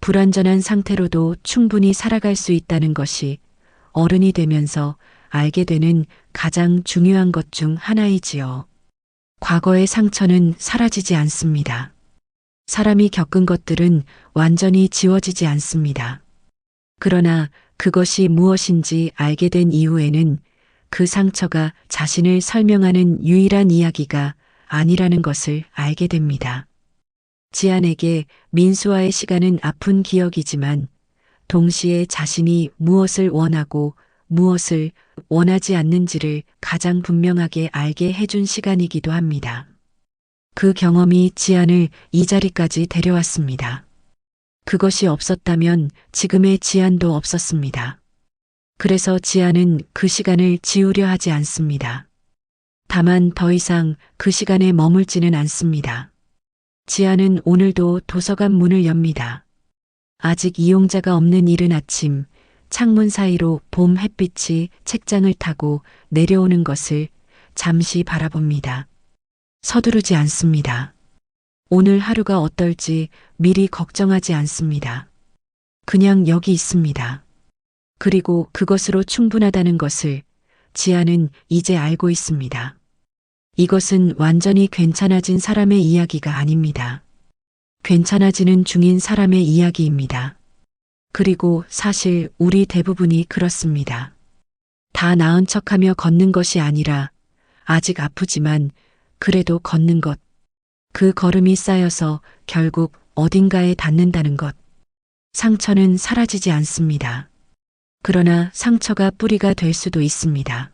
불완전한 상태로도 충분히 살아갈 수 있다는 것이 어른이 되면서 알게 되는 가장 중요한 것 중 하나이지요. 과거의 상처는 사라지지 않습니다. 사람이 겪은 것들은 완전히 지워지지 않습니다. 그러나 그것이 무엇인지 알게 된 이후에는 그 상처가 자신을 설명하는 유일한 이야기가 아니라는 것을 알게 됩니다. 지안에게 민수와의 시간은 아픈 기억이지만 동시에 자신이 무엇을 원하고 무엇을 원하지 않는지를 가장 분명하게 알게 해준 시간이기도 합니다. 그 경험이 지안을 이 자리까지 데려왔습니다. 그것이 없었다면 지금의 지안도 없었습니다. 그래서 지안은 그 시간을 지우려 하지 않습니다. 다만 더 이상 그 시간에 머물지는 않습니다. 지안은 오늘도 도서관 문을 엽니다. 아직 이용자가 없는 이른 아침, 창문 사이로 봄 햇빛이 책장을 타고 내려오는 것을 잠시 바라봅니다. 서두르지 않습니다. 오늘 하루가 어떨지 미리 걱정하지 않습니다. 그냥 여기 있습니다. 그리고 그것으로 충분하다는 것을 지아는 이제 알고 있습니다. 이것은 완전히 괜찮아진 사람의 이야기가 아닙니다. 괜찮아지는 중인 사람의 이야기입니다. 그리고 사실 우리 대부분이 그렇습니다. 다 나은 척하며 걷는 것이 아니라 아직 아프지만 그래도 걷는 것. 그 걸음이 쌓여서 결국 어딘가에 닿는다는 것. 상처는 사라지지 않습니다. 그러나 상처가 뿌리가 될 수도 있습니다.